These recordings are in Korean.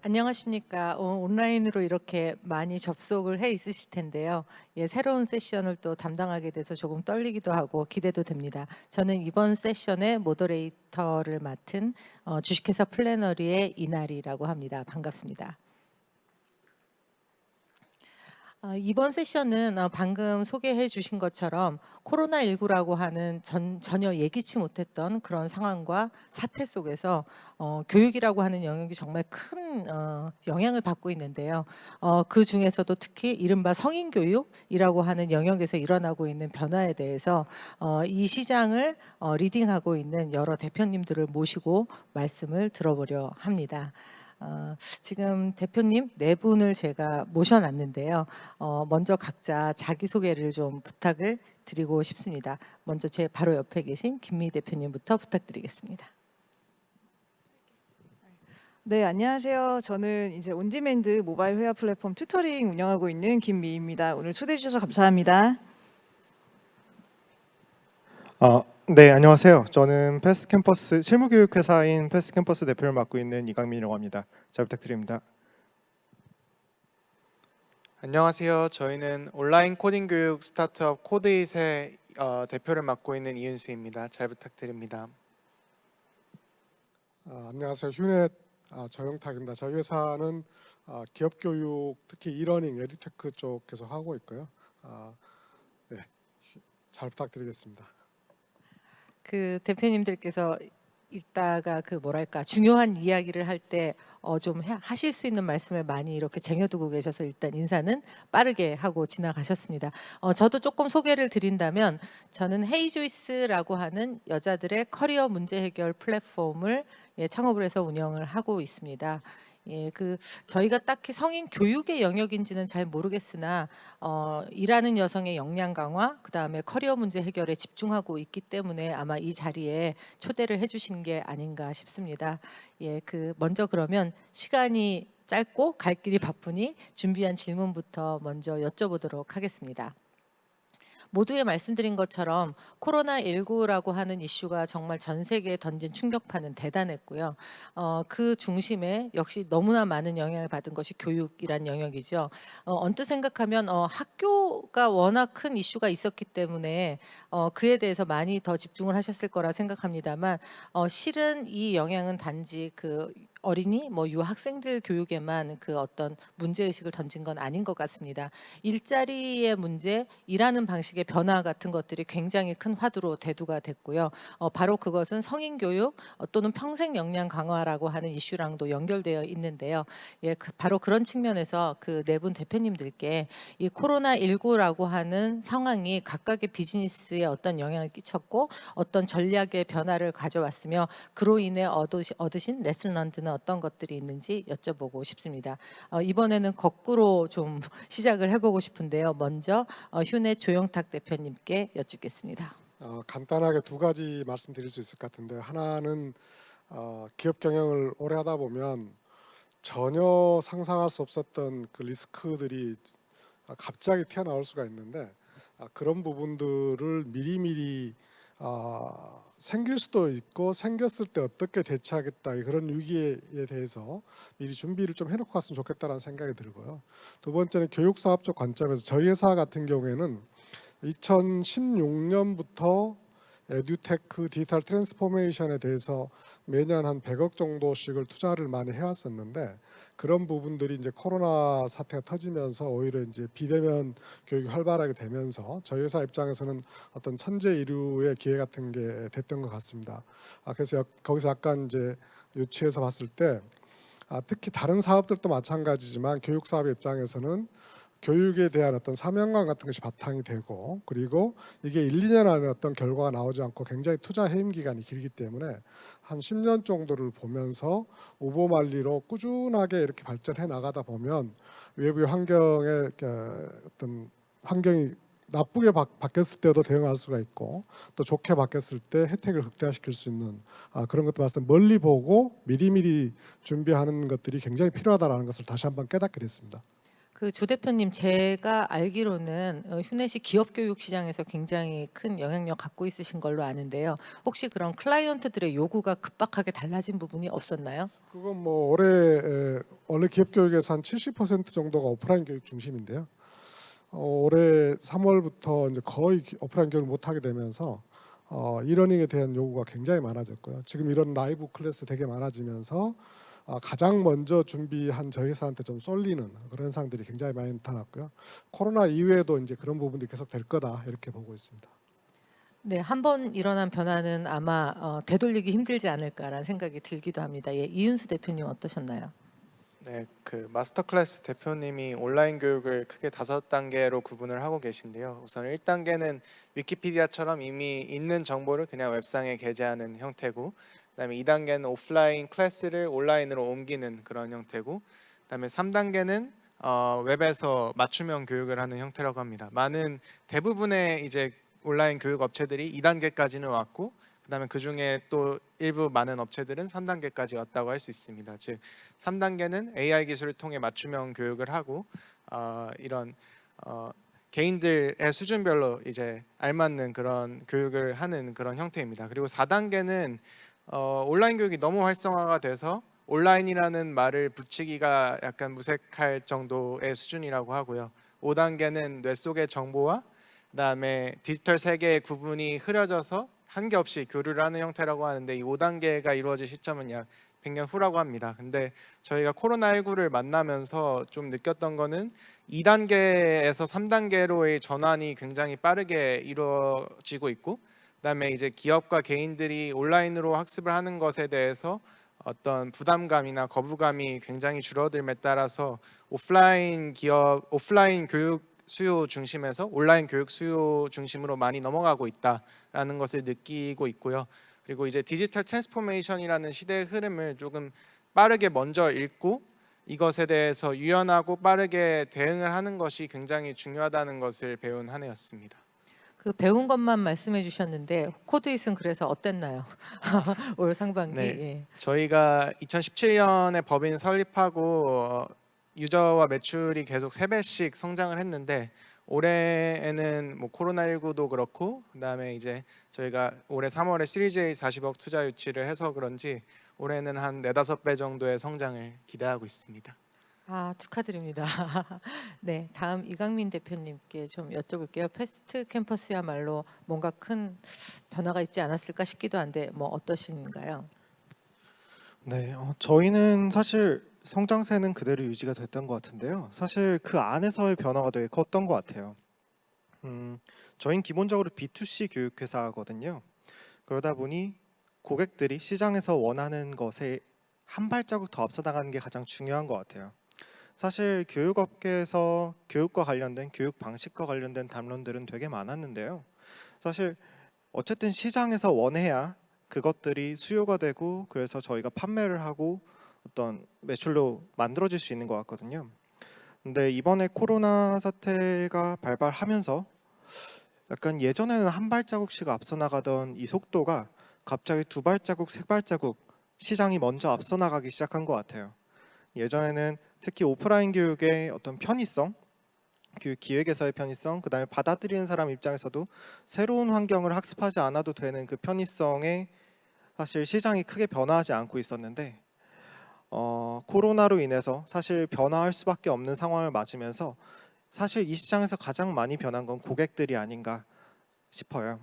안녕하십니까. 온라인으로 이렇게 많이 접속을 해 있으실 텐데요. 예, 새로운 세션을 또 담당하게 돼서 조금 떨리기도 하고 기대도 됩니다. 저는 이번 세션의 모더레이터를 맡은 주식회사 플래너리의 이날이라고 합니다. 반갑습니다. 이번 세션은 방금 소개해 주신 것처럼 코로나19라고 하는 전혀 예기치 못했던 그런 상황과 사태 속에서 교육이라고 하는 영역이 정말 큰 영향을 받고 있는데요. 그중에서도 특히 이른바 성인 교육이라고 하는 영역에서 일어나고 있는 변화에 대해서 이 시장을 리딩하고 있는 여러 대표님들을 모시고 말씀을 들어보려 합니다. 지금 대표님 네 분을 제가 모셔놨는데요. 먼저 각자 자기소개를 좀 부탁을 드리고 싶습니다. 먼저 제 바로 옆에 계신 김미 대표님부터 부탁드리겠습니다. 네, 안녕하세요. 저는 이제 온디맨드 모바일 회화 플랫폼 튜터링 운영하고 있는 김미희입니다. 오늘 초대해 주셔서 감사합니다. 네, 안녕하세요. 저는 패스트캠퍼스 실무교육 회사인 패스트캠퍼스 대표를 맡고 있는 이강민이라고 합니다. 잘 부탁드립니다. 안녕하세요. 저희는 온라인 코딩 교육 스타트업 코드잇의 대표를 맡고 있는 이은수입니다. 잘 부탁드립니다. 안녕하세요. 휴넷 저영탁입니다. 저희 회사는 기업 교육, 특히 이러닝, 에듀테크 쪽 계속 하고 있고요. 네, 잘 부탁드리겠습니다. 그 대표님들께서 이따가 그 뭐랄까 중요한 이야기를 할 때 좀 하실 수 있는 말씀을 많이 이렇게 쟁여두고 계셔서 일단 인사는 빠르게 하고 지나가셨습니다. 저도 조금 소개를 드린다면 저는 헤이조이스라고 하는 여자들의 커리어 문제 해결 플랫폼을 창업을 해서 운영을 하고 있습니다. 예, 저희가 딱히 성인 교육의 영역인지는 잘 모르겠으나 일하는 여성의 역량 강화, 그다음에 커리어 문제 해결에 집중하고 있기 때문에 아마 이 자리에 초대를 해주신 게 아닌가 싶습니다. 예, 먼저 그러면 시간이 짧고 갈 길이 바쁘니 준비한 질문부터 먼저 여쭤보도록 하겠습니다. 모두에 말씀드린 것처럼 코로나19라고 하는 이슈가 정말 전 세계에 던진 충격파는 대단했고요. 그 중심에 역시 너무나 많은 영향을 받은 것이 교육이란 영역이죠. 언뜻 생각하면 학교가 워낙 큰 이슈가 있었기 때문에 그에 대해서 많이 더 집중을 하셨을 거라 생각합니다만 실은 이 영향은 단지 어린이, 유학생들 교육에만 어떤 문제의식을 던진 건 아닌 것 같습니다. 일자리의 문제, 일하는 방식의 변화 같은 것들이 굉장히 큰 화두로 대두가 됐고요. 바로 그것은 성인 교육 또는 평생 역량 강화라고 하는 이슈랑도 연결되어 있는데요. 예, 바로 그런 측면에서 그 네 분 대표님들께 이 코로나19라고 하는 상황이 각각의 비즈니스에 어떤 영향을 끼쳤고 어떤 전략의 변화를 가져왔으며 그로 인해 얻으신 레슨 런드는 어떤 것들이 있는지 여쭤보고 싶습니다. 이번에는 거꾸로 좀 시작을 해보고 싶은데요. 먼저 휴넷 조영탁 대표님께 여쭙겠습니다. 간단하게 두 가지 말씀드릴 수 있을 것 같은데, 하나는 기업 경영을 오래 하다 보면 전혀 상상할 수 없었던 그 리스크들이 갑자기 튀어나올 수가 있는데, 그런 부분들을 미리미리 생길 수도 있고 생겼을 때 어떻게 대처하겠다, 그런 위기에 대해서 미리 준비를 좀 해놓고 갔으면 좋겠다라는 생각이 들고요. 두 번째는 교육사업적 관점에서 저희 회사 같은 경우에는 2016년부터 에듀테크 디지털 트랜스포메이션에 대해서 매년 한 100억 정도씩을 투자를 많이 해왔었는데, 그런 부분들이 이제 코로나 사태가 터지면서 오히려 이제 비대면 교육이 활발하게 되면서 저희 회사 입장에서는 어떤 천재일류의 기회 같은 게 됐던 것 같습니다. 그래서 거기서 약간 이제 유치해서 봤을 때 특히 다른 사업들도 마찬가지지만 교육 사업의 입장에서는 교육에 대한 어떤 사명감 같은 것이 바탕이 되고, 그리고 이게 1, 2년 안에 어떤 결과가 나오지 않고 굉장히 투자 해임 기간이 길기 때문에 한 10년 정도를 보면서 우보말리로 꾸준하게 이렇게 발전해 나가다 보면 외부의 환경에 어떤 환경이 나쁘게 바뀌었을 때도 대응할 수가 있고, 또 좋게 바뀌었을 때 혜택을 극대화시킬 수 있는 그런 것도 봤을 때 멀리 보고 미리미리 준비하는 것들이 굉장히 필요하다는 것을 다시 한번 깨닫게 됐습니다. 그 조 대표님, 제가 알기로는 휴넷이 기업 교육 시장에서 굉장히 큰 영향력 갖고 있으신 걸로 아는데요. 혹시 그런 클라이언트들의 요구가 급박하게 달라진 부분이 없었나요? 그건 뭐 올해 원래 기업 교육에서 한 70% 정도가 오프라인 교육 중심인데요. 올해 3월부터 이제 거의 오프라인 교육을 못 하게 되면서 이러닝에 대한 요구가 굉장히 많아졌고요. 지금 이런 라이브 클래스 되게 많아지면서 가장 먼저 준비한 저희 회사한테 좀 쏠리는 그런 현상들이 굉장히 많이 나타났고요. 코로나 이후에도 이제 그런 부분들이 계속 될 거다 이렇게 보고 있습니다. 네, 한 번 일어난 변화는 아마 되돌리기 힘들지 않을까라는 생각이 들기도 합니다. 예, 이윤수 대표님 어떠셨나요? 네, 그 마스터 클래스 대표님이 온라인 교육을 크게 5단계로 구분을 하고 계신데요. 우선 1단계는 위키피디아처럼 이미 있는 정보를 그냥 웹상에 게재하는 형태고, 그다음에 2단계는 오프라인 클래스를 온라인으로 옮기는 그런 형태고, 그다음에 3단계는 웹에서 맞춤형 교육을 하는 형태라고 합니다. 많은 대부분의 이제 온라인 교육 업체들이 2단계까지는 왔고, 그다음에 그 중에 또 일부 많은 업체들은 3단계까지 왔다고 할 수 있습니다. 즉 3단계는 AI 기술을 통해 맞춤형 교육을 하고 이런 개인들의 수준별로 이제 알맞는 그런 교육을 하는 그런 형태입니다. 그리고 4단계는 온라인 교육이 너무 활성화가 돼서 온라인이라는 말을 붙이기가 약간 무색할 정도의 수준이라고 하고요. 5단계는 뇌 속의 정보와 그다음에 디지털 세계의 구분이 흐려져서 한 게 없이 교류를 하는 형태라고 하는데, 이 5단계가 이루어질 시점은 약 100년 후라고 합니다. 근데 저희가 코로나19를 만나면서 좀 느꼈던 거는 2단계에서 3단계로의 전환이 굉장히 빠르게 이루어지고 있고, 그다음에 이제 기업과 개인들이 온라인으로 학습을 하는 것에 대해서 어떤 부담감이나 거부감이 굉장히 줄어들음에 따라서 오프라인 교육 수요 중심에서 온라인 교육 수요 중심으로 많이 넘어가고 있다라는 것을 느끼고 있고요. 그리고 이제 디지털 트랜스포메이션이라는 시대의 흐름을 조금 빠르게 먼저 읽고 이것에 대해서 유연하고 빠르게 대응을 하는 것이 굉장히 중요하다는 것을 배운 한 해였습니다. 그 배운 것만 말씀해 주셨는데 코드잇은 그래서 어땠나요? 올 상반기. 네, 예. 저희가 2017년에 법인 설립하고 유저와 매출이 계속 3배씩 성장을 했는데, 올해에는 뭐 코로나19도 그렇고 그다음에 이제 저희가 올해 3월에 시리즈 A 40억 투자 유치를 해서 그런지 올해는 한 4-5배 정도의 성장을 기대하고 있습니다. 아, 축하드립니다. 네, 다음 이강민 대표님께 좀 여쭤볼게요. 패스트 캠퍼스야말로 뭔가 큰 변화가 있지 않았을까 싶기도 한데 뭐 어떠신가요? 네, 저희는 사실 성장세는 그대로 유지가 됐던 것 같은데요. 사실 그 안에서의 변화가 되게 컸던 것 같아요. 저희는 기본적으로 B2C 교육회사거든요. 그러다 보니 고객들이 시장에서 원하는 것에 한 발자국 더 앞서 나가는 게 가장 중요한 것 같아요. 사실 교육업계에서 교육과 관련된 교육 방식과 관련된 담론들은 되게 많았는데요. 사실 어쨌든 시장에서 원해야 그것들이 수요가 되고 그래서 저희가 판매를 하고 어떤 매출로 만들어질 수 있는 것 같거든요. 근데 이번에 코로나 사태가 발발하면서 약간 예전에는 한 발자국씩 앞서 나가던 이 속도가 갑자기 2발자국, 3발자국 시장이 먼저 앞서 나가기 시작한 것 같아요. 예전에는 특히 오프라인 교육의 어떤 편의성, 교육 기획에서의 편의성, 그다음에 받아들이는 사람 입장에서도 새로운 환경을 학습하지 않아도 되는 그 편의성에 사실 시장이 크게 변화하지 않고 있었는데 코로나로 인해서 사실 변화할 수밖에 없는 상황을 맞으면서 사실 이 시장에서 가장 많이 변한 건 고객들이 아닌가 싶어요.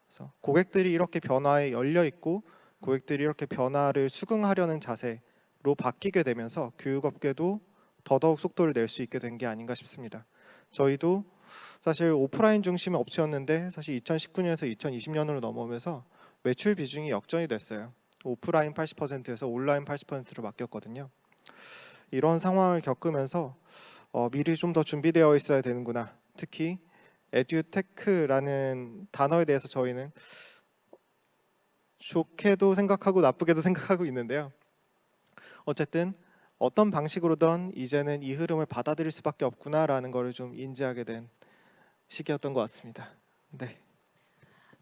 그래서 고객들이 이렇게 변화에 열려 있고 고객들이 이렇게 변화를 수긍하려는 자세로 바뀌게 되면서 교육업계도 더더욱 속도를 낼 수 있게 된 게 아닌가 싶습니다. 저희도 사실 오프라인 중심의 업체였는데 사실 2019년에서 2020년으로 넘어오면서 매출 비중이 역전이 됐어요. 오프라인 80%에서 온라인 80%로 바뀌었거든요. 이런 상황을 겪으면서 미리 좀 더 준비되어 있어야 되는구나. 특히 에듀테크라는 단어에 대해서 저희는 좋게도 생각하고 나쁘게도 생각하고 있는데요. 어쨌든 어떤 방식으로든 이제는 이 흐름을 받아들일 수밖에 없구나라는 것을 좀 인지하게 된 시기였던 것 같습니다. 네.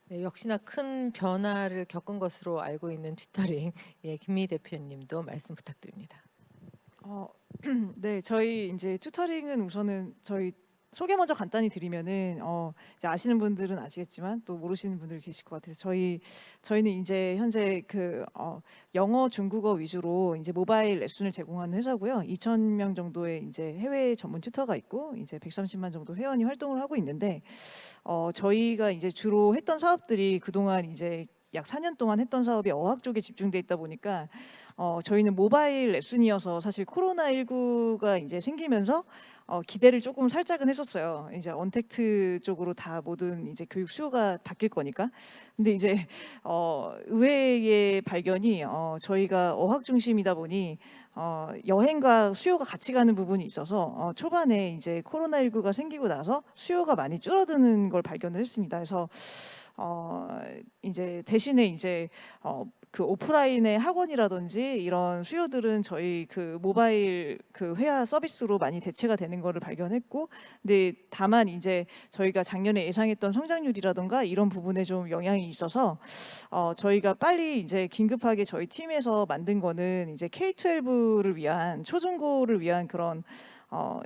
네, 역시나 큰 변화를 겪은 것으로 알고 있는 튜터링 예, 김미 대표님도 말씀 부탁드립니다. 어, 네, 저희 이제 튜터링은 우선은 저희 소개 먼저 간단히 드리면은 이제 아시는 분들은 아시겠지만 또 모르시는 분들 계실 것 같아서 저희는 이제 현재 영어, 중국어 위주로 이제 모바일 레슨을 제공하는 회사고요. 2,000명 정도의 이제 해외 전문 튜터가 있고 이제 130만 정도 회원이 활동을 하고 있는데 저희가 이제 주로 했던 사업들이 그동안 이제 약 4년 동안 했던 사업이 어학 쪽에 집중돼 있다 보니까 저희는 모바일 레슨이어서 사실 코로나19가 이제 생기면서 기대를 조금 살짝은 했었어요. 이제 언택트 쪽으로 다 모든 이제 교육 수요가 바뀔 거니까. 근데 이제 의외의 발견이 저희가 어학 중심이다 보니 여행과 수요가 같이 가는 부분이 있어서 초반에 이제 코로나19가 생기고 나서 수요가 많이 줄어드는 걸 발견을 했습니다. 그래서 이제 대신에 이제 그 오프라인의 학원이라든지 이런 수요들은 저희 그 모바일 그 회화 서비스로 많이 대체가 되는 거를 발견했고, 근데 다만 이제 저희가 작년에 예상했던 성장률이라든가 이런 부분에 좀 영향이 있어서 저희가 빨리 이제 긴급하게 저희 팀에서 만든 거는 이제 K-12를 위한 초중고를 위한 그런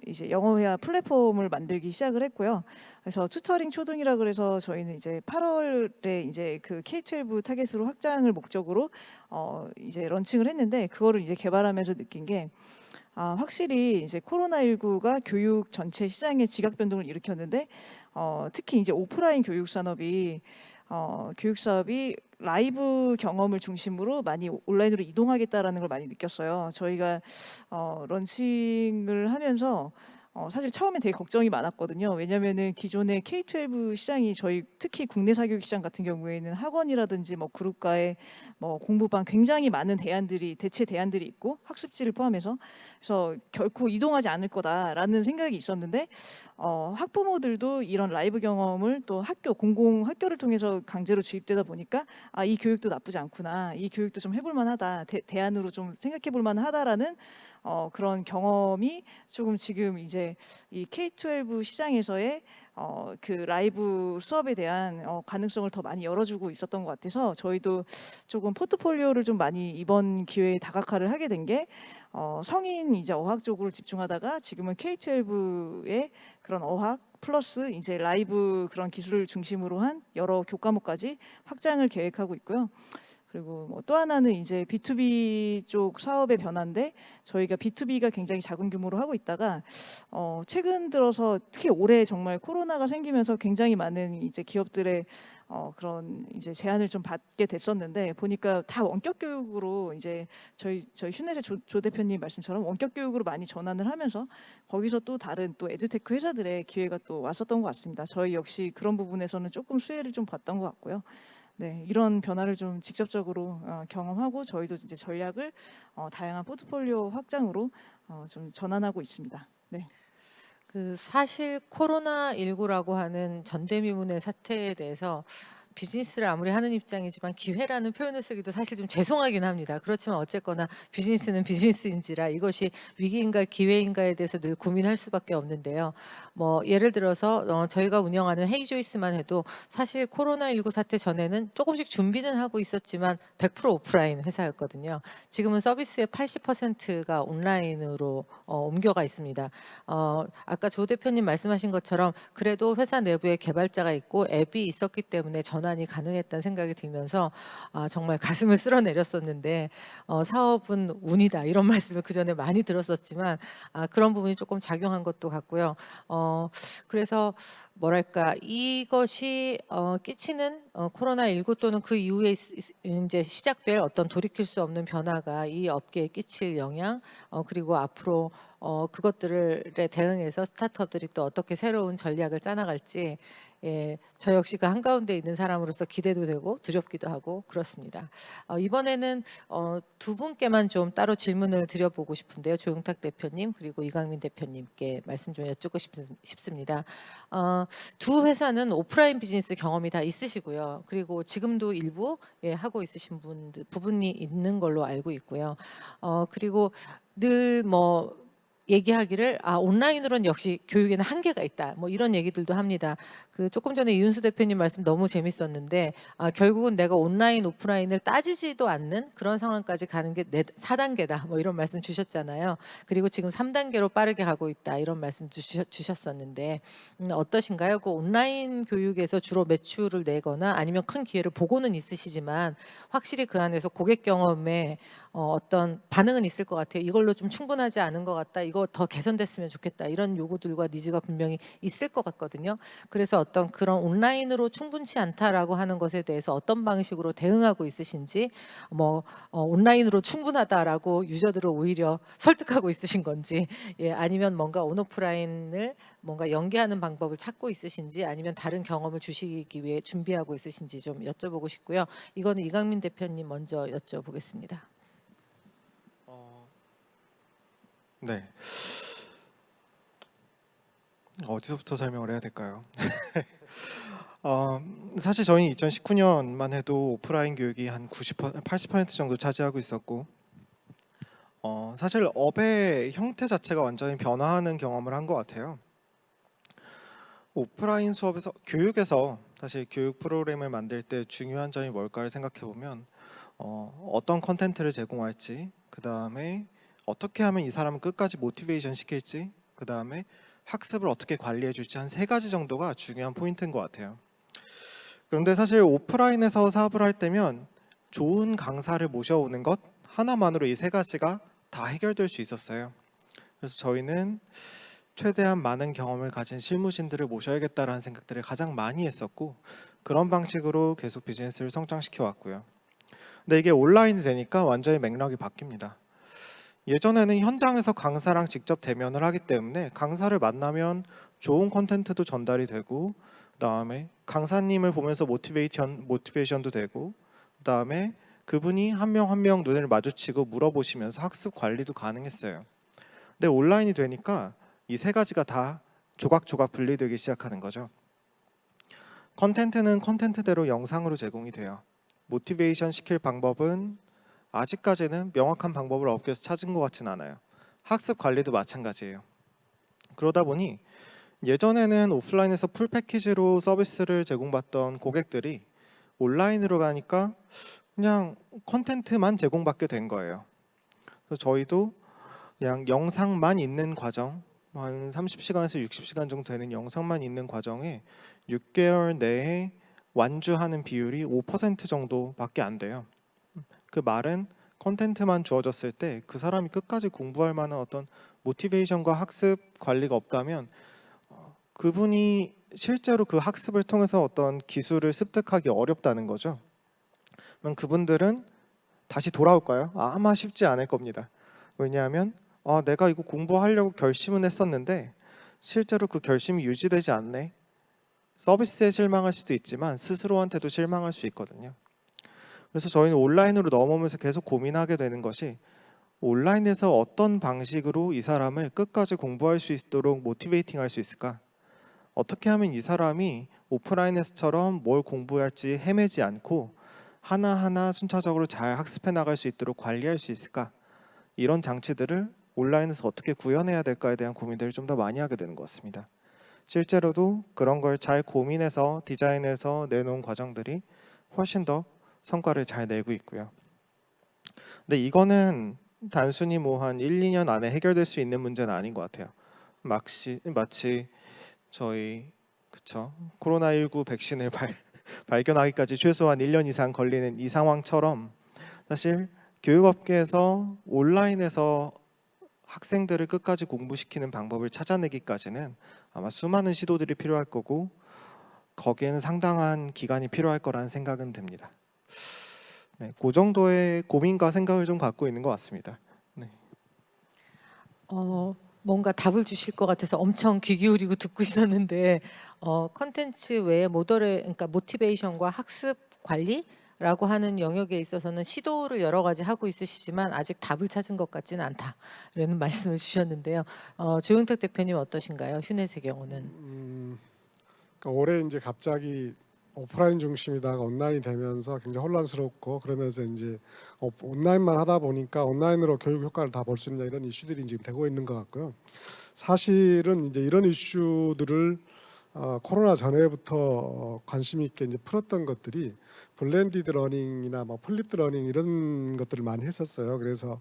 이제 영어 회화 플랫폼을 만들기 시작을 했고요. 그래서 튜터링 초등이라 그래서 저희는 이제 8월에 이제 그 K-12 타겟으로 확장을 목적으로 이제 런칭을 했는데 그거를 이제 개발하면서 느낀 게 확실히 이제 코로나19가 교육 전체 시장에 지각 변동을 일으켰는데 특히 이제 오프라인 교육 산업이 교육 사업이 라이브 경험을 중심으로 많이 온라인으로 이동하겠다라는 걸 많이 느꼈어요. 저희가 런칭을 하면서 사실 처음에 되게 걱정이 많았거든요. 왜냐면은 기존의 K-12 시장이 저희 특히 국내 사교육 시장 같은 경우에는 학원이라든지 뭐 그룹과의 뭐 공부방 굉장히 많은 대체 대안들이 있고 학습지를 포함해서 그래서 결코 이동하지 않을 거다라는 생각이 있었는데 학부모들도 이런 라이브 경험을 또 공공 학교를 통해서 강제로 주입되다 보니까 이 교육도 나쁘지 않구나. 이 교육도 좀 해볼 만하다. 대안으로 좀 생각해 볼 만하다라는 그런 경험이 조금 지금 이제 이 K-12 시장에서의 그 라이브 수업에 대한 가능성을 더 많이 열어주고 있었던 것 같아서 저희도 조금 포트폴리오를 좀 많이 이번 기회에 다각화를 하게 된 게 성인 이제 어학 쪽으로 집중하다가 지금은 K-12의 그런 어학 플러스 이제 라이브 그런 기술을 중심으로 한 여러 교과목까지 확장을 계획하고 있고요. 그리고 뭐 또 하나는 이제 B2B 쪽 사업의 변화인데 저희가 B2B가 굉장히 작은 규모로 하고 있다가 최근 들어서 특히 올해 정말 코로나가 생기면서 굉장히 많은 이제 기업들의 그런 이제 제안을 좀 받게 됐었는데 보니까 다 원격 교육으로 이제 저희 휴넷의 조 대표님 말씀처럼 원격 교육으로 많이 전환을 하면서 거기서 또 다른 또 에듀테크 회사들의 기회가 또 왔었던 것 같습니다. 저희 역시 그런 부분에서는 조금 수혜를 좀 봤던 것 같고요. 네, 이런 변화를 좀 직접적으로 경험하고 저희도 이제 전략을 다양한 포트폴리오 확장으로 좀 전환하고 있습니다. 네. 그 사실 코로나19라고 하는 전대미문의 사태에 대해서 비즈니스를 아무리 하는 입장이지만 기회라는 표현을 쓰기도 사실 좀 죄송하긴 합니다. 그렇지만 어쨌거나 비즈니스는 비즈니스인지라 이것이 위기인가 기회인가에 대해서 늘 고민할 수밖에 없는데요. 뭐 예를 들어서 저희가 운영하는 헤이조이스만 해도 사실 코로나19 사태 전에는 조금씩 준비는 하고 있었지만 100% 오프라인 회사였거든요. 지금은 서비스의 80%가 온라인으로 옮겨가 있습니다. 아까 조 대표님 말씀하신 것처럼 그래도 회사 내부에 개발자가 있고 앱이 있었기 때문에 전환이 가능했다는 생각이 들면서 정말 가슴을 쓸어내렸었는데 사업은 운이다 이런 말씀을 그 전에 많이 들었었지만 그런 부분이 조금 작용한 것도 같고요. 그래서 뭐랄까 이것이 끼치는 코로나19 또는 그 이후에 이제 시작될 어떤 돌이킬 수 없는 변화가 이 업계에 끼칠 영향 그리고 앞으로 그것들에 대응해서 스타트업들이 또 어떻게 새로운 전략을 짜나갈지 저 역시 그 한가운데 있는 사람으로서 기대도 되고 두렵기도 하고 그렇습니다. 이번에는 두 분께만 좀 따로 질문을 드려보고 싶은데요. 조용탁 대표님 그리고 이강민 대표님께 말씀 좀 여쭙고 싶습니다. 두 회사는 오프라인 비즈니스 경험이 다 있으시고요. 그리고 지금도 일부 하고 있으신 부분이 있는 걸로 알고 있고요. 그리고 늘 뭐 얘기하기를 온라인으로는 역시 교육에는 한계가 있다. 뭐 이런 얘기들도 합니다. 그 조금 전에 이윤수 대표님 말씀 너무 재밌었는데 결국은 내가 온라인 오프라인을 따지지도 않는 그런 상황까지 가는 게 4단계다. 뭐 이런 말씀 주셨잖아요. 그리고 지금 3단계로 빠르게 가고 있다. 이런 말씀 주셨었는데 어떠신가요? 그 온라인 교육에서 주로 매출을 내거나 아니면 큰 기회를 보고는 있으시지만 확실히 그 안에서 고객 경험에 어떤 반응은 있을 것 같아요. 이걸로 좀 충분하지 않은 것 같다. 이거 더 개선됐으면 좋겠다. 이런 요구들과 니즈가 분명히 있을 것 같거든요. 그래서 어떤 그런 온라인으로 충분치 않다라고 하는 것에 대해서 어떤 방식으로 대응하고 있으신지, 뭐 온라인으로 충분하다라고 유저들을 오히려 설득하고 있으신 건지, 예, 아니면 뭔가 온오프라인을 뭔가 연계하는 방법을 찾고 있으신지, 아니면 다른 경험을 주시기 위해 준비하고 있으신지 좀 여쭤보고 싶고요. 이거는 이강민 대표님 먼저 여쭤보겠습니다. 네. 어디서부터 설명을 해야 될까요? 사실 저희 2019년만 해도 오프라인 교육이 한 80% 정도 차지하고 있었고, 사실 업의 형태 자체가 완전히 변화하는 경험을 한 것 같아요. 오프라인 수업에서 교육에서 사실 교육 프로그램을 만들 때 중요한 점이 뭘까를 생각해 보면 어떤 컨텐츠를 제공할지, 그 다음에 어떻게 하면 이 사람을 끝까지 모티베이션 시킬지, 그 다음에 학습을 어떻게 관리해 줄지 한 3가지 정도가 중요한 포인트인 것 같아요. 그런데 사실 오프라인에서 사업을 할 때면 좋은 강사를 모셔오는 것 하나만으로 이 3가지가 다 해결될 수 있었어요. 그래서 저희는 최대한 많은 경험을 가진 실무진들을 모셔야겠다라는 생각들을 가장 많이 했었고, 그런 방식으로 계속 비즈니스를 성장시켜 왔고요. 근데 이게 온라인이 되니까 완전히 맥락이 바뀝니다. 예전에는 현장에서 강사랑 직접 대면을 하기 때문에 강사를 만나면 좋은 콘텐츠도 전달이 되고, 그다음에 강사님을 보면서 모티베이션도 되고, 그다음에 그분이 한 명 한 명 눈을 마주치고 물어보시면서 학습 관리도 가능했어요. 근데 온라인이 되니까 이 3가지가 다 조각조각 분리되기 시작하는 거죠. 컨텐츠는 컨텐츠대로 영상으로 제공이 돼요. 모티베이션 시킬 방법은 아직까지는 명확한 방법을 업계에서 찾은 것 같진 않아요. 학습 관리도 마찬가지예요. 그러다 보니 예전에는 오프라인에서 풀 패키지로 서비스를 제공받던 고객들이 온라인으로 가니까 그냥 컨텐츠만 제공받게 된 거예요. 그래서 저희도 그냥 영상만 있는 과정, 한 30시간에서 60시간 정도 되는 영상만 있는 과정에 6개월 내에 완주하는 비율이 5% 정도밖에 안 돼요. 그 말은 컨텐츠만 주어졌을 때 그 사람이 끝까지 공부할 만한 어떤 모티베이션과 학습 관리가 없다면 그분이 실제로 그 학습을 통해서 어떤 기술을 습득하기 어렵다는 거죠. 그럼 그분들은 다시 돌아올까요? 아마 쉽지 않을 겁니다. 왜냐하면 내가 이거 공부하려고 결심은 했었는데 실제로 그 결심이 유지되지 않네. 서비스에 실망할 수도 있지만 스스로한테도 실망할 수 있거든요. 그래서 저희는 온라인으로 넘어오면서 계속 고민하게 되는 것이 온라인에서 어떤 방식으로 이 사람을 끝까지 공부할 수 있도록 모티베이팅 할 수 있을까? 어떻게 하면 이 사람이 오프라인에서처럼 뭘 공부할지 헤매지 않고 하나하나 순차적으로 잘 학습해 나갈 수 있도록 관리할 수 있을까? 이런 장치들을 온라인에서 어떻게 구현해야 될까에 대한 고민들을 좀 더 많이 하게 되는 것 같습니다. 실제로도 그런 걸 잘 고민해서 디자인해서 내놓은 과정들이 훨씬 더 성과를 잘 내고 있고요. 근데 이거는 단순히 뭐 한 1, 2년 안에 해결될 수 있는 문제는 아닌 것 같아요. 마치 저희 코로나19 백신을 발견하기까지 최소한 1년 이상 걸리는 이 상황처럼 사실 교육업계에서 온라인에서 학생들을 끝까지 공부시키는 방법을 찾아내기까지는 아마 수많은 시도들이 필요할 거고 거기에는 상당한 기간이 필요할 거라는 생각은 듭니다. 네, 그 정도의 고민과 생각을 좀 갖고 있는 것 같습니다. 네. 뭔가 답을 주실 것 같아서 엄청 귀 기울이고 듣고 있었는데 컨텐츠 외에 그러니까 모티베이션과 학습 관리라고 하는 영역에 있어서는 시도를 여러 가지 하고 있으시지만 아직 답을 찾은 것 같지는 않다라는 말씀을 주셨는데요. 조영탁 대표님 어떠신가요? 휴넷의 경우는? 그러니까 올해 이제 갑자기 오프라인 중심이다가 온라인이 되면서 굉장히 혼란스럽고 그러면서 이제 온라인만 하다 보니까 온라인으로 교육 효과를 다 볼 수 있냐 이런 이슈들이 지금 되고 있는 것 같고요. 사실은 이제 이런 이슈들을 코로나 전에부터 관심 있게 이제 풀었던 것들이 블렌디드 러닝이나 뭐 플립드 러닝 이런 것들을 많이 했었어요. 그래서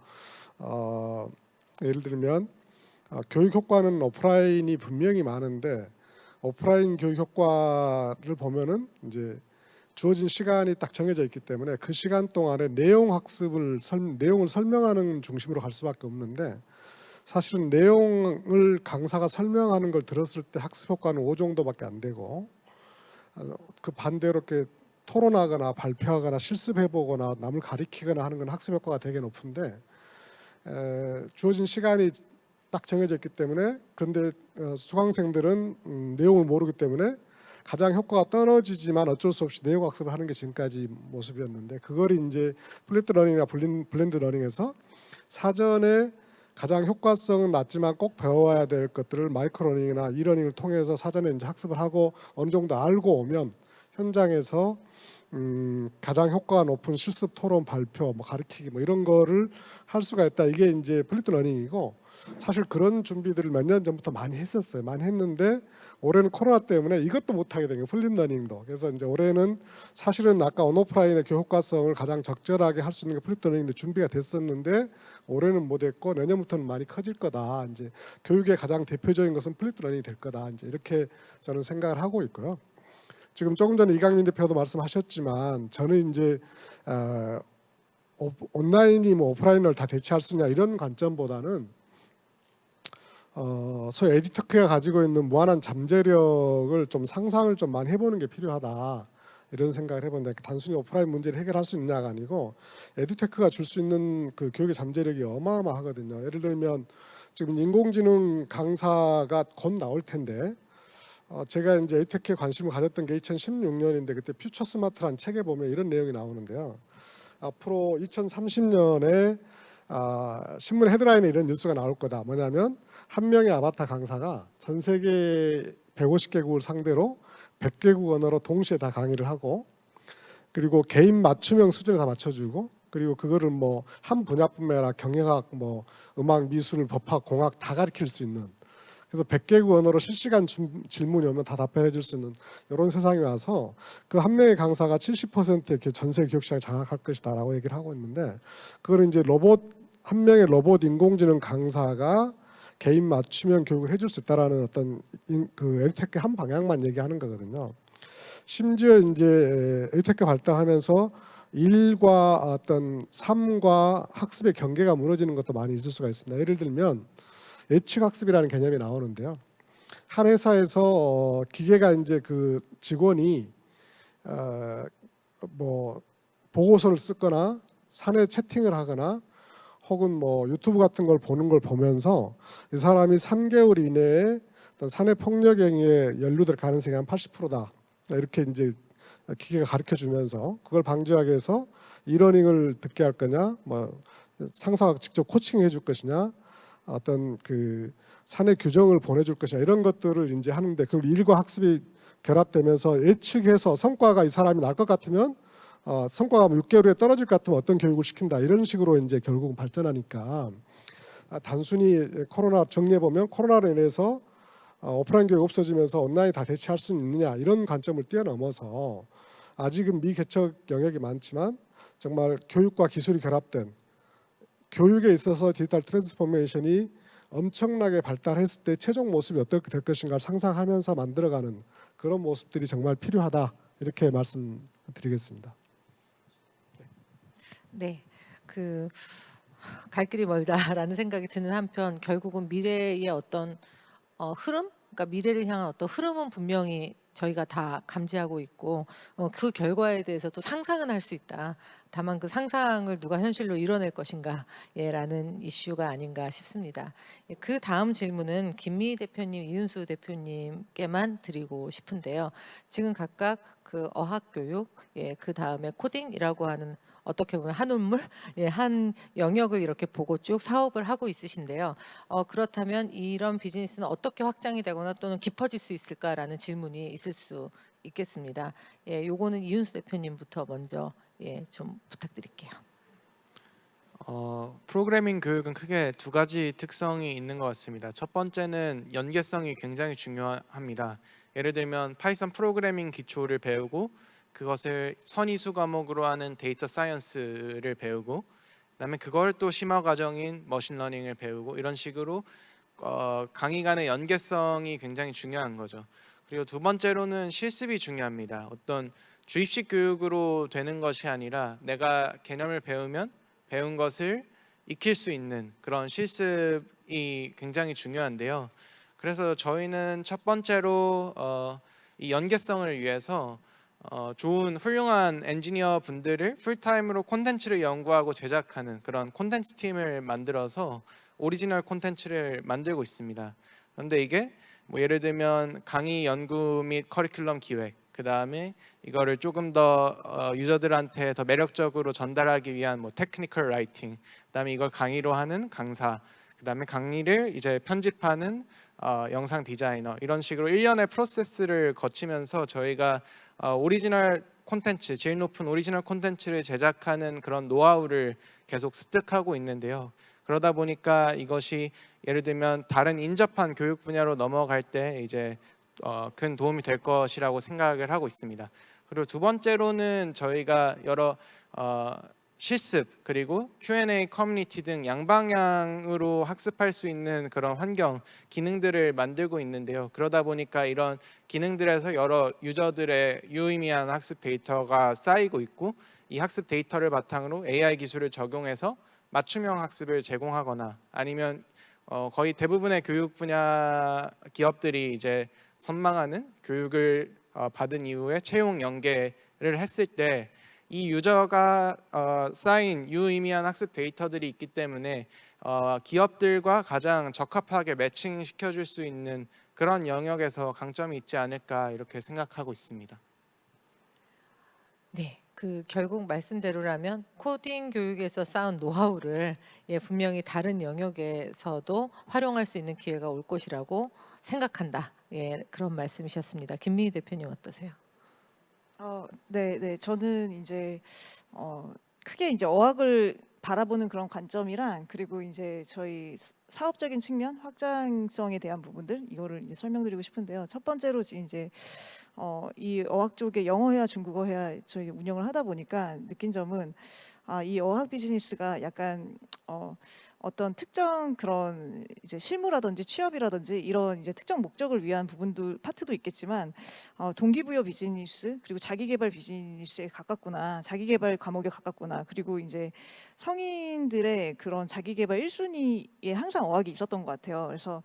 예를 들면 교육 효과는 오프라인이 분명히 많은데 오프라인 교육 효과를 보면은 이제 주어진 시간이 딱 정해져 있기 때문에 그 시간 동안에 내용을 설명하는 중심으로 갈 수밖에 없는데 사실은 내용을 강사가 설명하는 걸 들었을 때 학습 효과는 5 정도밖에 안 되고 그 반대로 이렇게 토론하거나 발표하거나 실습해보거나 남을 가리키거나 하는 건 학습 효과가 되게 높은데 주어진 시간이 딱 정해져 있기 때문에 그런데 수강생들은 내용을 모르기 때문에 가장 효과가 떨어지지만 어쩔 수 없이 내용 학습을 하는 게 지금까지 모습이었는데 그걸 이제 플립드 러닝이나 블렌드 러닝에서 사전에 가장 효과성은 낮지만 꼭 배워야 될 것들을 마이크로 러닝이나 이러닝을 통해서 사전에 이제 학습을 하고 어느 정도 알고 오면 현장에서 가장 효과가 높은 실습, 토론, 발표, 뭐 가르치기 뭐 이런 거를 할 수가 있다. 이게 이제 플립드 러닝이고 사실 그런 준비들을 몇 년 전부터 많이 했었어요. 많이 했는데 올해는 코로나 때문에 이것도 못 하게 된 거예요. 플립 러닝도. 그래서 이제 올해는 사실은 아까 온오프라인의 교효과성을 가장 적절하게 할 수 있는 게 플립 러닝인데 준비가 됐었는데 올해는 못 했고 내년부터는 많이 커질 거다. 이제 교육의 가장 대표적인 것은 플립 러닝이 될 거다. 이제 이렇게 저는 생각을 하고 있고요. 지금 조금 전에 이강민 대표도 말씀하셨지만 저는 이제 온라인이 뭐 오프라인을 다 대체할 수 있냐 이런 관점보다는 소위 에듀테크가 가지고 있는 무한한 잠재력을 좀 상상을 좀 많이 해보는 게 필요하다 이런 생각을 해보는데 단순히 오프라인 문제를 해결할 수 있냐가 아니고 에듀테크가 줄 수 있는 그 교육의 잠재력이 어마어마하거든요. 예를 들면 지금 인공지능 강사가 곧 나올 텐데 제가 이제 에듀테크에 관심을 가졌던 게 2016년인데 그때 퓨처 스마트라는 책에 보면 이런 내용이 나오는데요. 앞으로 2030년에 신문 헤드라인에 이런 뉴스가 나올 거다. 뭐냐면 한 명의 아바타 강사가 전 세계 150개국을 상대로 100개국 언어로 동시에 다 강의를 하고 그리고 개인 맞춤형 수준에 다 맞춰주고 그리고 그거를 뭐 한 분야뿐만 아니라 경영학, 뭐 음악, 미술, 법학, 공학 다 가르칠 수 있는 그래서 100개국 언어로 실시간 질문이 오면 다 답변해 줄 수 있는 이런 세상이 와서 그 한 명의 강사가 70%의 전 세계 교육 시장을 장악할 것이다라고 얘기를 하고 있는데 그거는 이제 한 명의 로봇 인공지능 강사가 개인 맞춤형 교육을 해줄 수 있다라는 어떤 그 에듀테크 한 방향만 얘기하는 거거든요. 심지어 이제 에듀테크 발달하면서 일과 어떤 삶과 학습의 경계가 무너지는 것도 많이 있을 수가 있습니다. 예를 들면 예측 학습이라는 개념이 나오는데요. 한 회사에서 기계가 이제 그 직원이 뭐 보고서를 쓰거나 사내 채팅을 하거나 혹은 뭐 유튜브 같은 걸 보는 걸 보면서 이 사람이 3개월 이내에 어떤 사내 폭력 행위에 연루될 가능성이 한 80%다. 이렇게 이제 기계가 가르쳐 주면서 그걸 방지하기 위해서 이러닝을 듣게 할 거냐, 뭐 상사가 직접 코칭해 줄 것이냐, 어떤 그 사내 규정을 보내줄 것이냐 이런 것들을 이제 하는데 그걸 일과 학습이 결합되면서 예측해서 성과가 이 사람이 날 것 같으면 성과가 6개월 후에 떨어질 것 같으면 어떤 교육을 시킨다 이런 식으로 이제 결국은 발전하니까 단순히 코로나 정리해 보면 코로나로 인해서 오프라인 교육 없어지면서 온라인 다 대체할 수 있느냐 이런 관점을 뛰어넘어서 아직은 미개척 영역이 많지만 정말 교육과 기술이 결합된 교육에 있어서 디지털 트랜스포메이션이 엄청나게 발달했을 때 최종 모습이 어떻게 될 것인가를 상상하면서 만들어가는 그런 모습들이 정말 필요하다 이렇게 말씀드리겠습니다. 네, 그 갈 길이 멀다라는 생각이 드는 한편 결국은 미래의 어떤 흐름, 그러니까 미래를 향한 어떤 흐름은 분명히 저희가 다 감지하고 있고 그 결과에 대해서도 상상은 할 수 있다. 다만 그 상상을 누가 현실로 이뤄낼 것인가라는 이슈가 아닌가 싶습니다. 그 다음 질문은 김미희 대표님, 이윤수 대표님께만 드리고 싶은데요. 지금 각각 그 어학교육, 그 다음에 코딩이라고 하는 어떻게 보면 한 울물, 예, 한 영역을 이렇게 보고 쭉 사업을 하고 있으신데요. 그렇다면 이런 비즈니스는 어떻게 확장이 되거나 또는 깊어질 수 있을까라는 질문이 있을 수 있겠습니다. 예, 요거는 이윤수 대표님부터 먼저 좀 부탁드릴게요. 프로그래밍 교육은 크게 두 가지 특성이 있는 것 같습니다. 첫 번째는 연계성이 굉장히 중요합니다. 예를 들면 파이썬 프로그래밍 기초를 배우고 그것을 선이수 과목으로 하는 데이터 사이언스를 배우고 그다음에 그걸 또 심화 과정인 머신러닝을 배우고 이런 식으로 강의 간의 연계성이 굉장히 중요한 거죠. 그리고 두 번째로는 실습이 중요합니다. 어떤 주입식 교육으로 되는 것이 아니라 내가 개념을 배우면 배운 것을 익힐 수 있는 그런 실습이 굉장히 중요한데요. 그래서 저희는 첫 번째로 이 연계성을 위해서 좋은 훌륭한 엔지니어 분들을 풀타임으로 콘텐츠를 연구하고 제작하는 그런 콘텐츠 팀을 만들어서 오리지널 콘텐츠를 만들고 있습니다. 그런데 이게 뭐 예를 들면 강의 연구 및 커리큘럼 기획, 그 다음에 이거를 조금 더 유저들한테 더 매력적으로 전달하기 위한 뭐 테크니컬 라이팅, 그 다음에 이걸 강의로 하는 강사, 그 다음에 강의를 이제 편집하는 영상 디자이너, 이런 식으로 일련의 프로세스를 거치면서 저희가 오리지널 콘텐츠, 제일 높은 오리지널 콘텐츠를 제작하는 그런 노하우를 계속 습득하고 있는데요. 그러다 보니까 이것이 예를 들면 다른 인접한 교육 분야로 넘어갈 때 이제 큰 도움이 될 것이라고 생각을 하고 있습니다. 그리고 두 번째로는 저희가 여러 실습 그리고 Q&A 커뮤니티 등 양방향으로 학습할 수 있는 그런 환경, 기능들을 만들고 있는데요. 그러다 보니까 이런 기능들에서 여러 유저들의 유의미한 학습 데이터가 쌓이고 있고 이 학습 데이터를 바탕으로 AI 기술을 적용해서 맞춤형 학습을 제공하거나 아니면 거의 대부분의 교육 분야 기업들이 이제 선망하는 교육을 받은 이후에 채용 연계를 했을 때 이 유저가 쌓인 유의미한 학습 데이터들이 있기 때문에 기업들과 가장 적합하게 매칭시켜 줄 수 있는 그런 영역에서 강점이 있지 않을까 이렇게 생각하고 있습니다. 네, 그 결국 말씀대로라면 코딩 교육에서 쌓은 노하우를 분명히 다른 영역에서도 활용할 수 있는 기회가 올 것이라고 생각한다. 예, 그런 말씀이셨습니다. 김민희 대표님 어떠세요? 네. 저는 이제 크게 이제 어학을 바라보는 그런 관점이랑 그리고 이제 저희 사업적인 측면, 확장성에 대한 부분들 이거를 이제 설명드리고 싶은데요. 첫 번째로 이제 이 어학 쪽에 영어회화, 중국어회화 저희 운영을 하다 보니까 느낀 점은 이 어학 비즈니스가 약간 어떤 특정 그런 이제 실무라든지 취업이라든지 이런 이제 특정 목적을 위한 부분도 파트도 있겠지만 동기부여 비즈니스 그리고 자기계발 비즈니스에 가깝구나, 자기계발 과목에 가깝구나. 그리고 이제 성인들의 그런 자기계발 1순위에 항상 어학이 있었던 것 같아요. 그래서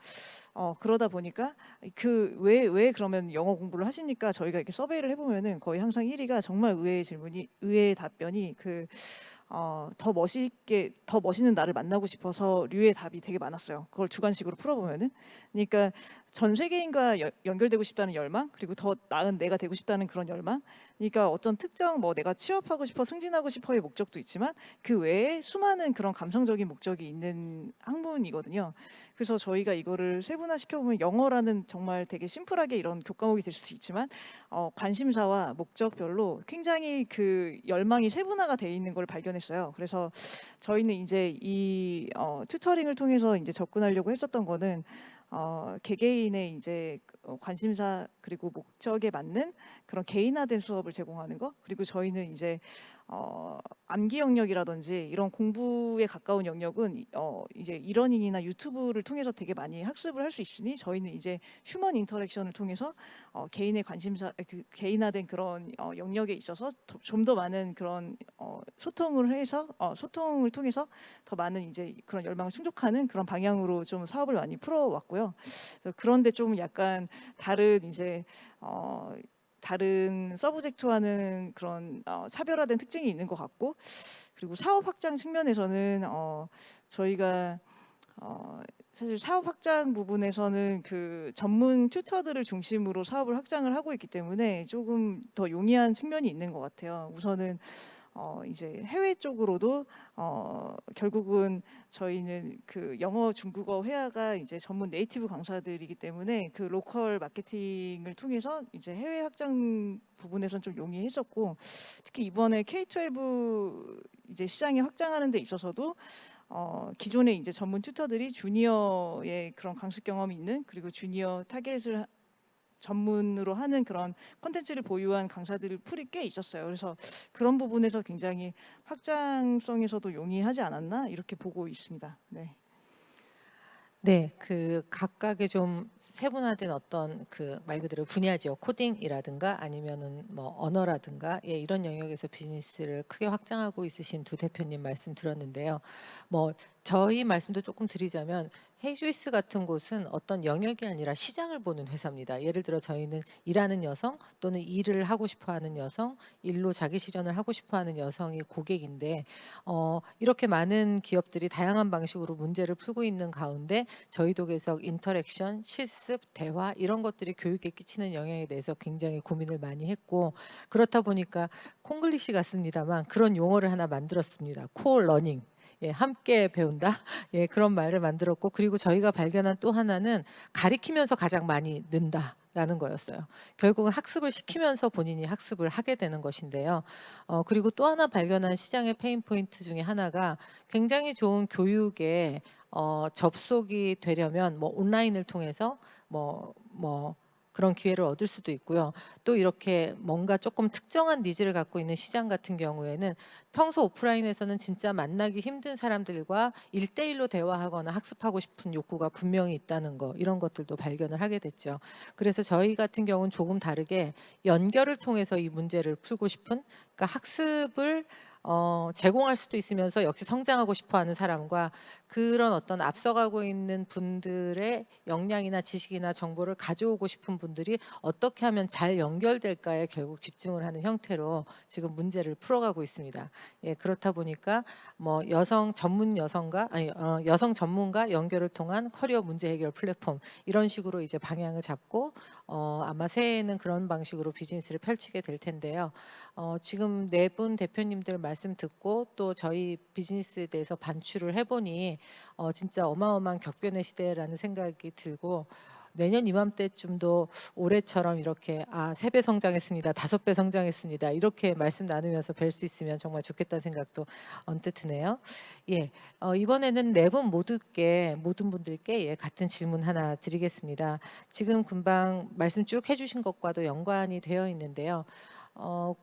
그러다 보니까 그 왜 그러면 영어 공부를 하십니까? 저희가 이렇게 서베이를 해보면은 거의 항상 1위가 정말 의외의 답변이 더 멋있게 더 멋있는 나를 만나고 싶어서 류의 답이 되게 많았어요. 그걸 주관식으로 풀어보면은. 그러니까 전 세계인과 연결되고 싶다는 열망, 그리고 더 나은 내가 되고 싶다는 그런 열망. 그러니까 어떤 특정 뭐 내가 취업하고 싶어, 승진하고 싶어의 목적도 있지만 그 외에 수많은 그런 감성적인 목적이 있는 학문이거든요. 그래서 저희가 이거를 세분화시켜 보면 영어라는 정말 되게 심플하게 이런 교과목이 될 수도 있지만 관심사와 목적별로 굉장히 그 열망이 세분화가 돼 있는 걸 발견했어요. 그래서 저희는 이제 이 튜터링을 통해서 이제 접근하려고 했었던 거는 개개인의 이제 관심사 그리고 목적에 맞는 그런 개인화된 수업을 제공하는 거. 그리고 저희는 이제 암기 영역이라든지 이런 공부에 가까운 영역은 이제 이러닝이나 유튜브를 통해서 되게 많이 학습을 할 수 있으니 저희는 이제 휴먼 인터랙션을 통해서 개인의 관심사, 그 개인화된 그런 영역에 있어서 좀 더 많은 그런 소통을 통해서 더 많은 이제 그런 열망을 충족하는 그런 방향으로 좀 사업을 많이 풀어왔고요. 그런데 좀 약간 다른 이제 다른 서브젝트와는 그런 차별화된 특징이 있는 것 같고, 그리고 사업 확장 측면에서는 저희가 사실 사업 확장 부분에서는 그 전문 튜터들을 중심으로 사업을 확장을 하고 있기 때문에 조금 더 용이한 측면이 있는 것 같아요. 우선은 이제 해외 쪽으로도 결국은 저희는 그 영어 중국어 회화가 이제 전문 네이티브 강사들이기 때문에 그 로컬 마케팅을 통해서 이제 해외 확장 부분에선 좀 용이했었고, 특히 이번에 K-12 이제 시장에 확장하는 데 있어서도 기존에 이제 전문 튜터들이 주니어의 그런 강습 경험이 있는, 그리고 주니어 타겟을 전문으로 하는 그런 콘텐츠를 보유한 강사들 풀이 꽤 있었어요. 그래서 그런 부분에서 굉장히 확장성에서도 용이하지 않았나 이렇게 보고 있습니다. 네. 네, 그 각각의 좀 세분화된 어떤 그 말 그대로 분야죠. 코딩이라든가 아니면은 뭐 언어라든가 예, 이런 영역에서 비즈니스를 크게 확장하고 있으신 두 대표님 말씀 들었는데요. 뭐 저희 말씀도 조금 드리자면 헤이조이스 같은 곳은 어떤 영역이 아니라 시장을 보는 회사입니다. 예를 들어 저희는 일하는 여성 또는 일을 하고 싶어하는 여성, 일로 자기 실현을 하고 싶어하는 여성이 고객인데 이렇게 많은 기업들이 다양한 방식으로 문제를 풀고 있는 가운데 저희도 계속 인터랙션, 실습, 대화 이런 것들이 교육에 끼치는 영향에 대해서 굉장히 고민을 많이 했고, 그렇다 보니까 콩글리시 같습니다만 그런 용어를 하나 만들었습니다. 코어 러닝. 예, 함께 배운다. 예, 그런 말을 만들었고, 그리고 저희가 발견한 또 하나는 가리키면서 가장 많이 는다라는 거였어요. 결국은 학습을 시키면서 본인이 학습을 하게 되는 것인데요. 그리고 또 하나 발견한 시장의 페인 포인트 중에 하나가 굉장히 좋은 교육에 접속이 되려면 뭐 온라인을 통해서 뭐 그런 기회를 얻을 수도 있고요. 또 이렇게 뭔가 조금 특정한 니즈를 갖고 있는 시장 같은 경우에는 평소 오프라인에서는 진짜 만나기 힘든 사람들과 1대1로 대화하거나 학습하고 싶은 욕구가 분명히 있다는 거, 이런 것들도 발견을 하게 됐죠. 그래서 저희 같은 경우는 조금 다르게 연결을 통해서 이 문제를 풀고 싶은, 그러니까 학습을 제공할 수도 있으면서 역시 성장하고 싶어하는 사람과 그런 어떤 앞서가고 있는 분들의 역량이나 지식이나 정보를 가져오고 싶은 분들이 어떻게 하면 잘 연결될까에 결국 집중을 하는 형태로 지금 문제를 풀어가고 있습니다. 예, 그렇다 보니까 뭐 여성 전문 여성과 아니 여성 전문가 연결을 통한 커리어 문제 해결 플랫폼, 이런 식으로 이제 방향을 잡고 아마 새해에는 그런 방식으로 비즈니스를 펼치게 될 텐데요. 지금 네 분 대표님들 말씀 듣고 또 저희 비즈니스에 대해서 반추를 해보니 진짜 어마어마한 격변의 시대라는 생각이 들고, 내년 이맘때쯤도 올해처럼 이렇게 3배 성장했습니다, 5배 성장했습니다, 이렇게 말씀 나누면서 뵐 수 있으면 정말 좋겠다는 생각도 언뜻 드네요. 예, 이번에는 네 분 모든 분들께 예, 같은 질문 하나 드리겠습니다. 지금 금방 말씀 쭉 해주신 것과도 연관이 되어 있는데요.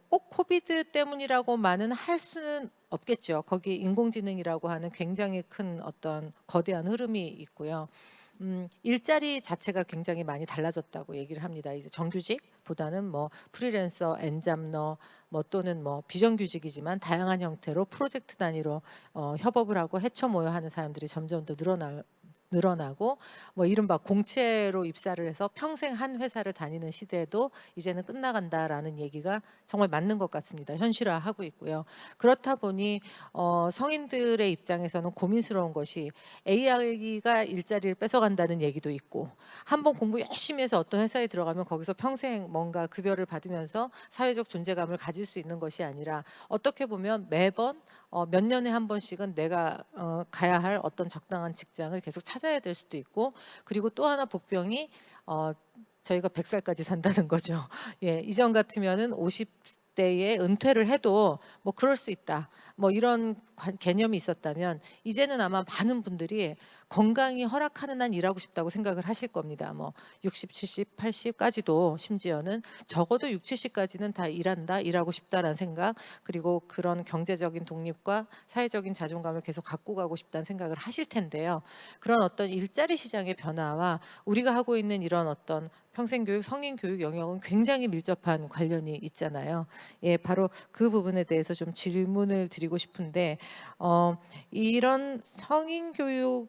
꼭 코비드 때문이라고만은 할 수는 없겠죠. 거기 인공지능이라고 하는 굉장히 큰 어떤 거대한 흐름이 있고요. 일자리 자체가 굉장히 많이 달라졌다고 얘기를 합니다. 이제 정규직보다는 뭐 프리랜서, 엔잡러, 뭐 또는 뭐 비정규직이지만 다양한 형태로 프로젝트 단위로 협업을 하고 헤쳐 모여 하는 사람들이 점점 더 늘어나고 뭐 이른바 공채로 입사를 해서 평생 한 회사를 다니는 시대도 이제는 끝나간다라는 얘기가 정말 맞는 것 같습니다. 현실화하고 있고요. 그렇다 보니 성인들의 입장에서는 고민스러운 것이 AI가 일자리를 뺏어간다는 얘기도 있고, 한번 공부 열심히 해서 어떤 회사에 들어가면 거기서 평생 뭔가 급여를 받으면서 사회적 존재감을 가질 수 있는 것이 아니라 어떻게 보면 매번 몇 년에 한 번씩은 내가 가야 할 어떤 적당한 직장을 계속 찾아야 될 수도 있고, 그리고 또 하나 복병이 저희가 100살까지 산다는 거죠. 예, 이전 같으면은 50대에 은퇴를 해도 뭐 그럴 수 있다, 뭐 이런 개념이 있었다면 이제는 아마 많은 분들이 건강이 허락하는 한 일하고 싶다고 생각을 하실 겁니다. 뭐 60, 70, 80까지도 심지어는 적어도 6, 70까지는 다 일하고 싶다라는 생각, 그리고 그런 경제적인 독립과 사회적인 자존감을 계속 갖고 가고 싶다는 생각을 하실 텐데요. 그런 어떤 일자리 시장의 변화와 우리가 하고 있는 이런 어떤 평생교육, 성인교육 영역은 굉장히 밀접한 관련이 있잖아요. 예, 바로 그 부분에 대해서 좀 질문을 드리고 싶은데, 이런 성인교육이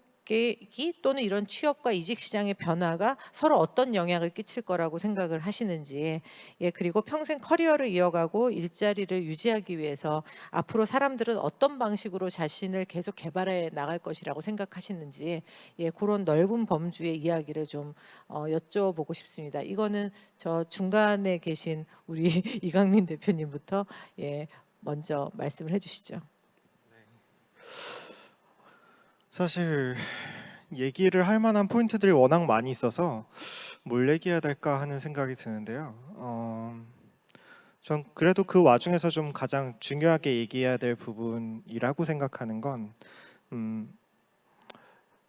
또는 이런 취업과 이직 시장의 변화가 서로 어떤 영향을 끼칠 거라고 생각을 하시는지, 예, 그리고 평생 커리어를 이어가고 일자리를 유지하기 위해서 앞으로 사람들은 어떤 방식으로 자신을 계속 개발해 나갈 것이라고 생각하시는지, 예, 그런 넓은 범주의 이야기를 좀 여쭤보고 싶습니다. 이거는 저 중간에 계신 우리 이강민 대표님부터 예, 먼저 말씀을 해주시죠. 사실 얘기를 할 만한 포인트들이 워낙 많이 있어서 뭘 얘기해야 될까 하는 생각이 드는데요. 전 그래도 그 와중에서 좀 가장 중요하게 얘기해야 될 부분이라고 생각하는 건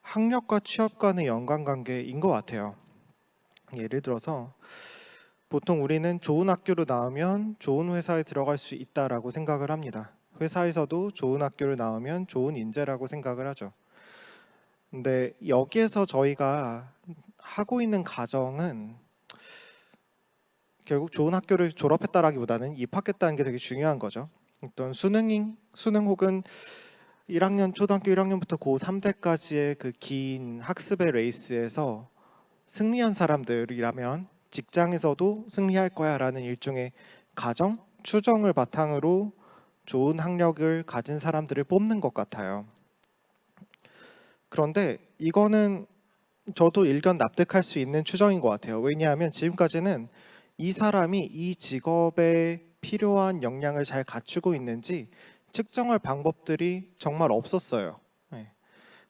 학력과 취업 간의 연관관계인 것 같아요. 예를 들어서 보통 우리는 좋은 학교로 나오면 좋은 회사에 들어갈 수 있다라고 생각을 합니다. 회사에서도 좋은 학교를 나오면 좋은 인재라고 생각을 하죠. 근데 여기에서 저희가 하고 있는 가정은 결국 좋은 학교를 졸업했다라기보다는 입학했다는 게 되게 중요한 거죠. 어떤 수능 혹은 1학년 초등학교 1학년부터 고3 때까지의 그 긴 학습의 레이스에서 승리한 사람들이라면 직장에서도 승리할 거야라는 일종의 가정, 추정을 바탕으로 좋은 학력을 가진 사람들을 뽑는 것 같아요. 그런데 이거는 저도 일견 납득할 수 있는 추정인 것 같아요. 왜냐하면 지금까지는 이 사람이 이 직업에 필요한 역량을 잘 갖추고 있는지 측정할 방법들이 정말 없었어요. 네.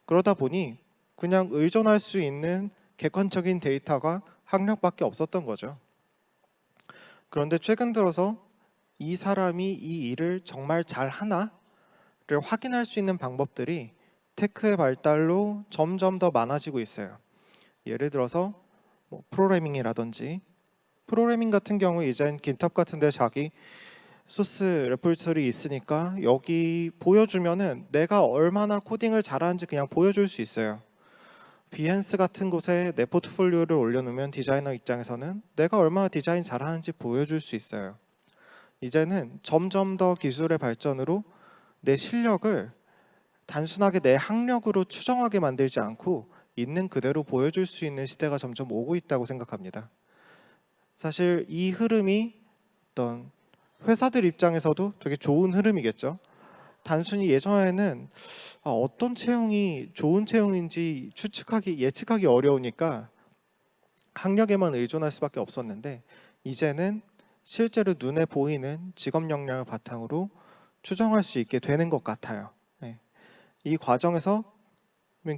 그러다 보니 그냥 의존할 수 있는 객관적인 데이터가 학력밖에 없었던 거죠. 그런데 최근 들어서 이 사람이 이 일을 정말 잘 하나를 확인할 수 있는 방법들이 테크의 발달로 점점 더 많아지고 있어요. 예를 들어서 프로그래밍이라든지 프로그래밍 같은 경우 이젠 GitHub 같은 데 자기 소스 레포지터리 있으니까 여기 보여주면은 내가 얼마나 코딩을 잘하는지 그냥 보여줄 수 있어요. 비헨스 같은 곳에 내 포트폴리오를 올려놓으면 디자이너 입장에서는 내가 얼마나 디자인 잘하는지 보여줄 수 있어요. 이제는 점점 더 기술의 발전으로 내 실력을 단순하게 내 학력으로 추정하게 만들지 않고 있는 그대로 보여줄 수 있는 시대가 점점 오고 있다고 생각합니다. 사실 이 흐름이 어떤 회사들 입장에서도 되게 좋은 흐름이겠죠. 단순히 예전에는 어떤 채용이 좋은 채용인지 예측하기 어려우니까 학력에만 의존할 수밖에 없었는데 이제는 실제로 눈에 보이는 직업 역량을 바탕으로 추정할 수 있게 되는 것 같아요. 네. 이 과정에서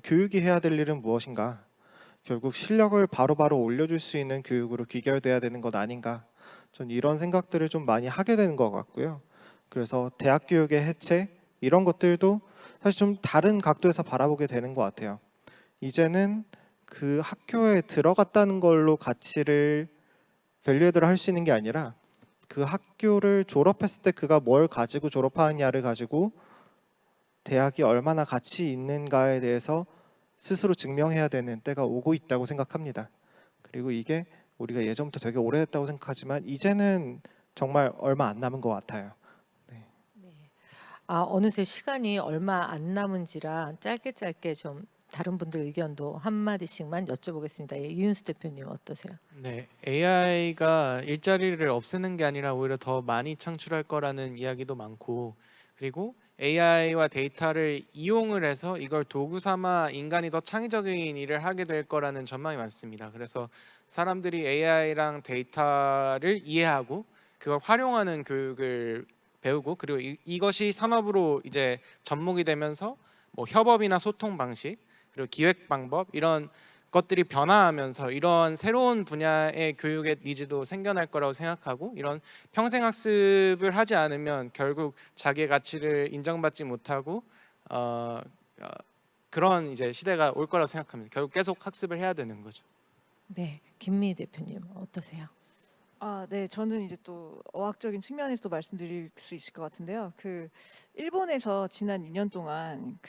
교육이 해야 될 일은 무엇인가? 결국 실력을 바로바로 올려줄 수 있는 교육으로 귀결돼야 되는 것 아닌가? 전 이런 생각들을 좀 많이 하게 되는 것 같고요. 그래서 대학 교육의 해체 이런 것들도 사실 좀 다른 각도에서 바라보게 되는 것 같아요. 이제는 그 학교에 들어갔다는 걸로 가치를 밸류에이드를 할 수 있는 게 아니라 그 학교를 졸업했을 때 그가 뭘 가지고 졸업하느냐를 가지고 대학이 얼마나 가치 있는가에 대해서 스스로 증명해야 되는 때가 오고 있다고 생각합니다. 그리고 이게 우리가 예전부터 되게 오래됐다고 생각하지만 이제는 정말 얼마 안 남은 것 같아요. 네. 네. 어느새 시간이 얼마 안 남은지라 짧게 좀 다른 분들 의견도 한마디씩만 여쭤보겠습니다. 예, 이윤수 대표님 어떠세요? 네, AI가 일자리를 없애는 게 아니라 오히려 더 많이 창출할 거라는 이야기도 많고, 그리고 AI와 데이터를 이용을 해서 이걸 도구 삼아 인간이 더 창의적인 일을 하게 될 거라는 전망이 많습니다. 그래서 사람들이 AI랑 데이터를 이해하고 그걸 활용하는 교육을 배우고, 그리고 이것이 산업으로 이제 접목이 되면서 뭐 협업이나 소통 방식, 그리고 기획 방법 이런 것들이 변화하면서 이런 새로운 분야의 교육의 니즈도 생겨날 거라고 생각하고, 이런 평생 학습을 하지 않으면 결국 자기의 가치를 인정받지 못하고 그런 이제 시대가 올 거라고 생각합니다. 결국 계속 학습을 해야 되는 거죠. 네, 김미희 대표님 어떠세요? 네. 저는 이제 또 어학적인 측면에서 또 말씀드릴 수 있을 것 같은데요. 일본에서 지난 2년 동안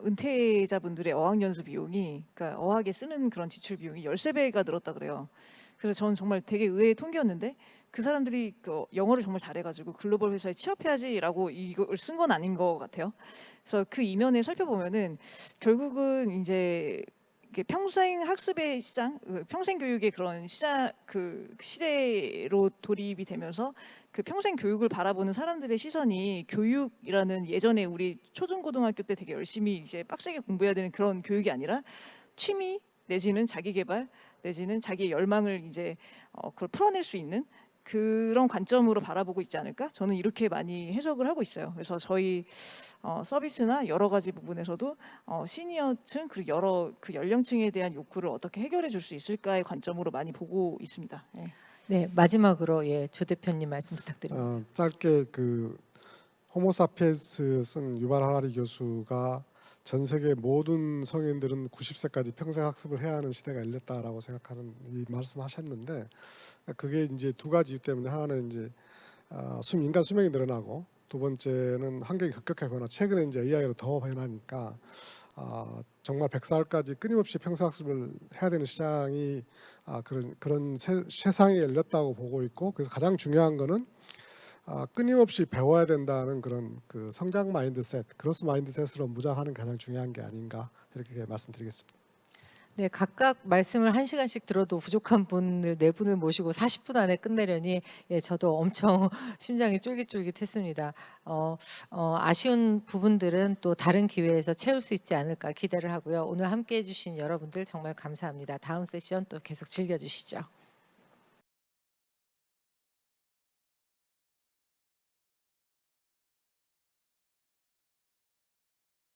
은퇴자분들의 어학연수 비용이, 그러니까 어학에 쓰는 그런 지출 비용이 13배가 늘었다 그래요. 그래서 저는 정말 되게 의외의 통계였는데, 그 사람들이 영어를 정말 잘해가지고 글로벌 회사에 취업해야지라고 이걸 쓴 건 아닌 것 같아요. 그래서 그 이면에 살펴보면은 결국은 이제 이게 평생 학습의 시장, 평생 교육의 그런 시대로 돌입이 되면서 그 평생 교육을 바라보는 사람들의 시선이 교육이라는, 예전에 우리 초중고등학교 때 되게 열심히 이제 빡세게 공부해야 되는 그런 교육이 아니라 취미 내지는 자기 개발 내지는 자기의 열망을 이제 그걸 풀어낼 수 있는 그런 관점으로 바라보고 있지 않을까? 저는 이렇게 많이 해석을 하고 있어요. 그래서 저희 서비스나 여러 가지 부분에서도 시니어층 그리고 여러 그 연령층에 대한 욕구를 어떻게 해결해 줄 수 있을까의 관점으로 많이 보고 있습니다. 예. 네, 마지막으로 예, 조 대표님 말씀 부탁드립니다. 짧게 그 호모사피엔스 쓴 유발 하라리 교수가 전 세계 모든 성인들은 90세까지 평생 학습을 해야 하는 시대가 열렸다라고 생각하는 이 말씀하셨는데 그게 이제 두 가지 이유 때문에 하나는 이제 인간 수명이 늘어나고 두 번째는 환경이 급격하게 변화. 최근에 이제 AI로 더 변하니까 정말 100살까지 끊임없이 평생 학습을 해야 되는 시장이 그런 세상이 열렸다고 보고 있고 그래서 가장 중요한 거는 끊임없이 배워야 된다는 그런 그 성장 마인드셋, 그로스 마인드셋으로 무장하는 게 가장 중요한 게 아닌가 이렇게 말씀드리겠습니다. 네, 각각 말씀을 1시간씩 들어도 부족한 분을 4분을 모시고 40분 안에 끝내려니 예, 저도 엄청 심장이 쫄깃쫄깃했습니다. 아쉬운 부분들은 또 다른 기회에서 채울 수 있지 않을까 기대를 하고요. 오늘 함께해 주신 여러분들 정말 감사합니다. 다음 세션 또 계속 즐겨주시죠.